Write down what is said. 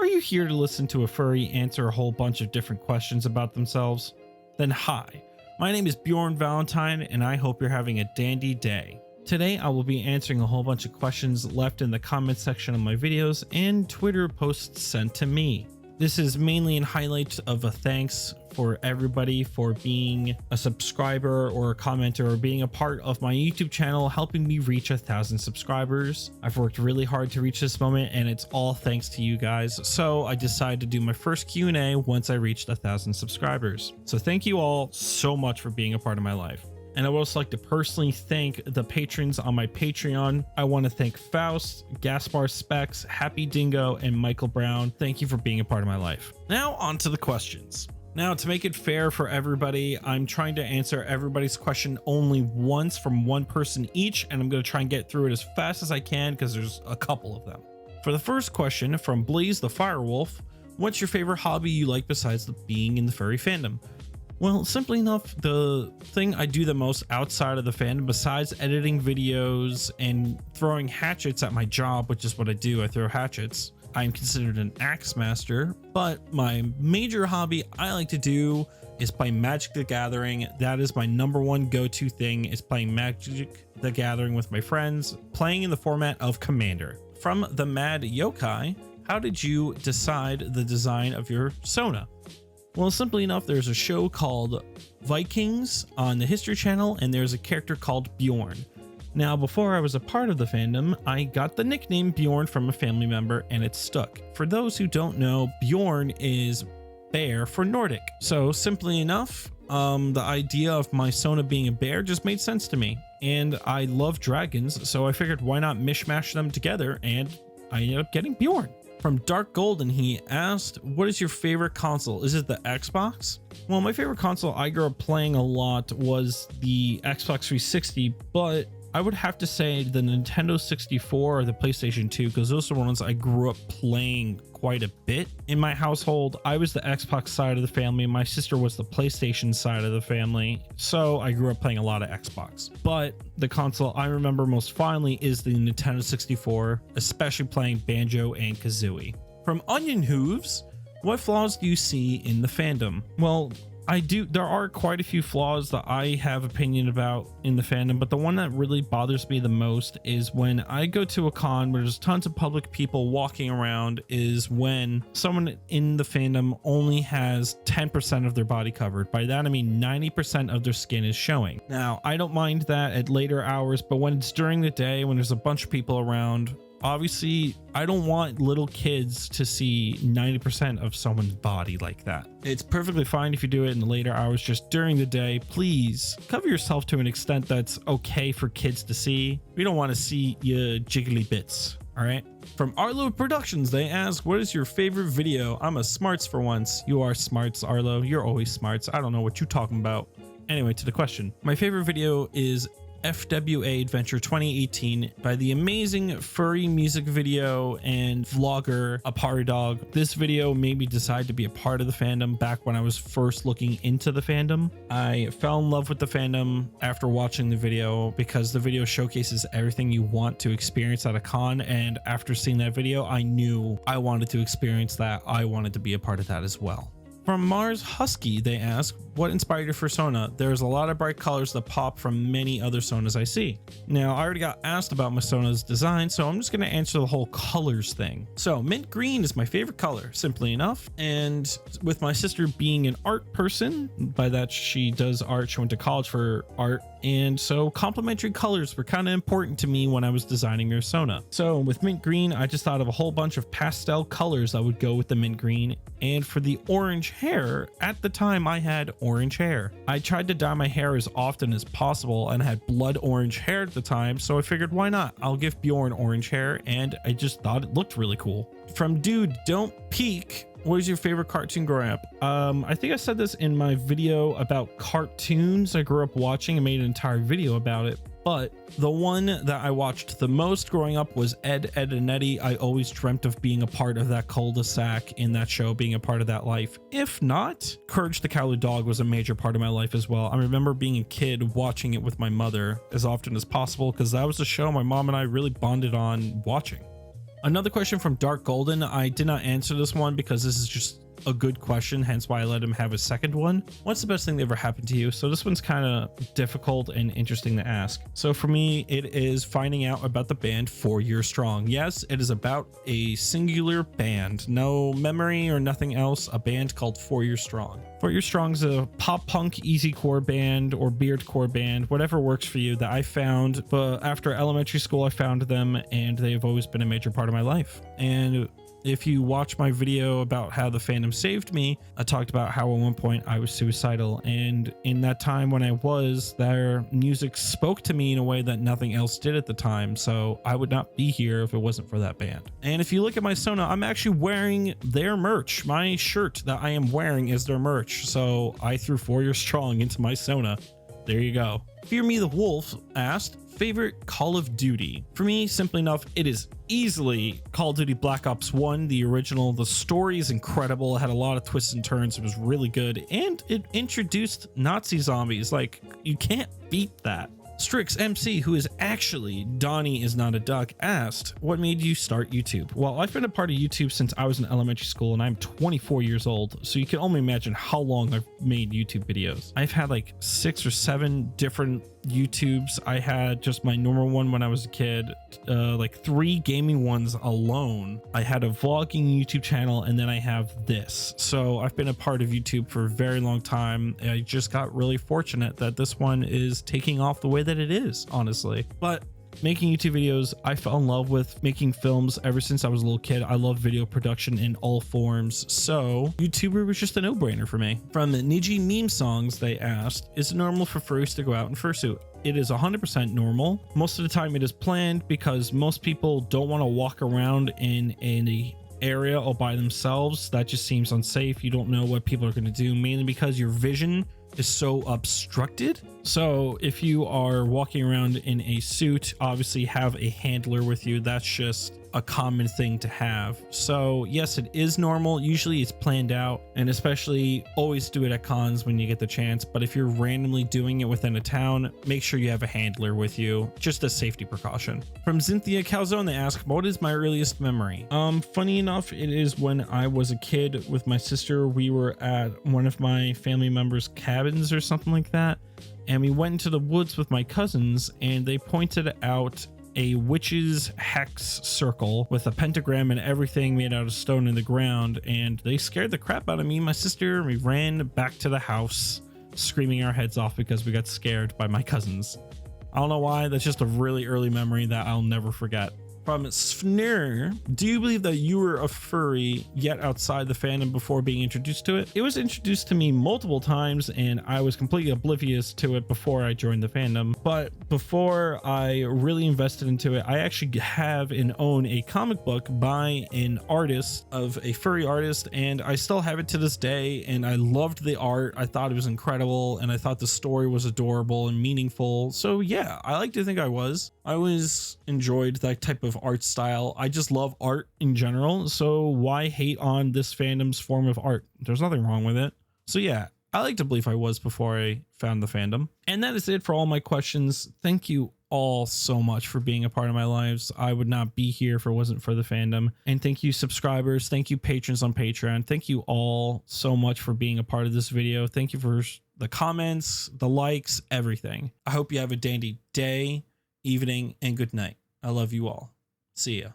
Are you here to listen to a furry answer a whole bunch of different questions about themselves? Then hi, my name is Bjorn Valentine and I hope you're having a dandy day. Today I will be answering a whole bunch of questions left in the comment section of my videos and Twitter posts sent to me. This is mainly in highlight of a thanks for everybody for being a subscriber or a commenter or being a part of my YouTube channel, helping me reach 1,000 subscribers. I've worked really hard to reach this moment and it's all thanks to you guys. So I decided to do my first Q&A once I reached 1,000 subscribers. So thank you all so much for being a part of my life. And I would also like to personally thank the patrons on my Patreon. I want to thank Faust, Gaspar Specs, Happy Dingo, and Michael Brown. Thank you for being a part of my life. Now on to the questions. Now, to make it fair for everybody, I'm trying to answer everybody's question only once from one person each, and I'm going to try and get through it as fast as I can because there's a couple of them. For the first question from Blaze the Firewolf, what's your favorite hobby you like besides being in the furry fandom? Well, simply enough, the thing I do the most outside of the fandom, besides editing videos and throwing hatchets at my job, which is what I do, I throw hatchets. I'm considered an axe master, but my major hobby I like to do is play Magic the Gathering. That is my #1 go-to thing, is playing Magic the Gathering with my friends, playing in the format of Commander. From the Mad Yokai, how did you decide the design of your Sona? Well, simply enough, there's a show called Vikings on the History Channel, and there's a character called Bjorn. Now, before I was a part of the fandom, I got the nickname Bjorn from a family member, and it stuck. For those who don't know, Bjorn is bear for Nordic. So simply enough, the idea of my Sona being a bear just made sense to me. And I love dragons, so I figured why not mishmash them together, and I ended up getting Bjorn. From Dark Golden, he asked, what is your favorite console? Is it the Xbox? Well, my favorite console I grew up playing a lot was the Xbox 360, but I would have to say the Nintendo 64 or the PlayStation 2, because those are the ones I grew up playing quite a bit. In my household, I was the Xbox side of the family. My sister was the PlayStation side of the family. So I grew up playing a lot of Xbox. But the console I remember most fondly is the Nintendo 64, especially playing Banjo and Kazooie. From Onion Hooves, what flaws do you see in the fandom? Well, there are quite a few flaws that I have opinion about in the fandom, but the one that really bothers me the most is when I go to a con where there's tons of public people walking around, is when someone in the fandom only has 10% of their body covered. By that I mean 90% of their skin is showing. Now, I don't mind that at later hours, but when it's during the day, when there's a bunch of people around, obviously, I don't want little kids to see 90% of someone's body like that. It's perfectly fine if you do it in the later hours. Just during the day, please cover yourself to an extent that's okay for kids to see. We don't want to see your jiggly bits. All right. From Arlo Productions, they ask, what is your favorite video? I'm a smarts for once. You are smarts, Arlo. You're always smarts. I don't know what you're talking about. Anyway, to the question. My favorite video is FWA Adventure 2018 by the amazing furry music video and vlogger Apari Dog. This video made me decide to be a part of the fandom back when I was first looking into the fandom. I fell in love with the fandom after watching the video because the video showcases everything you want to experience at a con, and after seeing that video, I knew I wanted to experience that. I wanted to be a part of that as well. From Mars Husky, they ask, what inspired your first Sona? There's a lot of bright colors that pop from many other Sonas I see. Now, I already got asked about my Sona's design, so I'm just going to answer the whole colors thing. So mint green is my favorite color, simply enough. And with my sister being an art person, by that she does art, she went to college for art. And so complementary colors were kind of important to me when I was designing your Sona. So with mint green, I just thought of a whole bunch of pastel colors that would go with the mint green. And for the orange hair, at the time I had orange hair. I tried to dye my hair as often as possible and had blood orange hair at the time, so I figured why not? I'll give Bjorn orange hair, and I just thought it looked really cool. From Dude Don't Peek, what is your favorite cartoon growing up? I think I said this in my video about cartoons I grew up watching and made an entire video about it. But the one that I watched the most growing up was Ed, Edd and Eddy. I always dreamt of being a part of that cul-de-sac in that show, being a part of that life. If not, Courage the Cowardly Dog was a major part of my life as well. I remember being a kid watching it with my mother as often as possible because that was a show my mom and I really bonded on watching. Another question from Dark Golden. I did not answer this one because this is just a good question, hence why I let him have a second one. What's the best thing that ever happened to you? So this one's kind of difficult and interesting to ask. So for me, it is finding out about the band 4 Years Strong. Yes, it is about a singular band, no memory or nothing else, a band called 4 Years Strong. 4 Years Strong is a pop punk easy core band or beardcore band, whatever works for you, that I found. But after elementary school, I found them and they've always been a major part of my life. And if you watch my video about how the fandom saved me, I talked about how at one point I was suicidal, and in that time when I was, their music spoke to me in a way that nothing else did at the time, so I would not be here if it wasn't for that band. And if you look at my Sona, I'm actually wearing their merch. My shirt that I am wearing is their merch, so I threw 4 Years Strong into my Sona. There you go. Fear Me the Wolf asked, favorite Call of Duty? For me, simply enough, it is easily Call of Duty Black Ops 1, the original. The story is incredible. It had a lot of twists and turns. It was really good. And it introduced Nazi zombies. Like, you can't beat that. Strix MC, who is actually Donnie Is Not a Duck, asked, what made you start YouTube? Well, I've been a part of YouTube since I was in elementary school and I'm 24 years old, so you can only imagine how long I've made YouTube videos. I've had like 6 or 7 different YouTubes. I had just my normal one when I was a kid, like 3 gaming ones alone. I had a vlogging YouTube channel, and then I have this. So I've been a part of YouTube for a very long time. I just got really fortunate that this one is taking off the way that it is, honestly. But making YouTube videos, I fell in love with making films ever since I was a little kid. I love video production in all forms, so YouTuber was just a no-brainer for me. From Niji Meme Songs, they asked, is it normal for furries to go out in fursuit? It is 100% normal. Most of the time it is planned because most people don't want to walk around in an area all by themselves. That just seems unsafe. You don't know what people are going to do, mainly because your vision is so obstructed. So if you are walking around in a suit, obviously have a handler with you. That's just a common thing to have. So yes, it is normal. Usually it's planned out, and especially always do it at cons when you get the chance. But if you're randomly doing it within a town, make sure you have a handler with you, just a safety precaution. From Cynthia Calzone, they ask, what is my earliest memory? Funny enough, it is when I was a kid with my sister. We were at one of my family members' cabins or something like that, and we went into the woods with my cousins, and they pointed out a witch's hex circle with a pentagram and everything made out of stone in the ground, and they scared the crap out of me and my sister. We ran back to the house screaming our heads off because we got scared by my cousins. I don't know why. That's just a really early memory that I'll never forget. From Sfnir, do you believe that you were a furry yet outside the fandom before being introduced to it? It was introduced to me multiple times and I was completely oblivious to it before I joined the fandom. But before I really invested into it, I actually have and own a comic book by an artist, of a furry artist, and I still have it to this day, and I loved the art. I thought it was incredible, and I thought the story was adorable and meaningful. So yeah, I like to think I always enjoyed that type of art style. I just love art in general, so why hate on this fandom's form of art? There's nothing wrong with it. So yeah, I like to believe I was before I found the fandom. And that is it for all my questions. Thank you all so much for being a part of my lives. I would not be here if it wasn't for the fandom. And thank you subscribers, thank you patrons on Patreon, thank you all so much for being a part of this video. Thank you for the comments, the likes, everything. I hope you have a dandy day, evening, and good night. I love you all. See ya.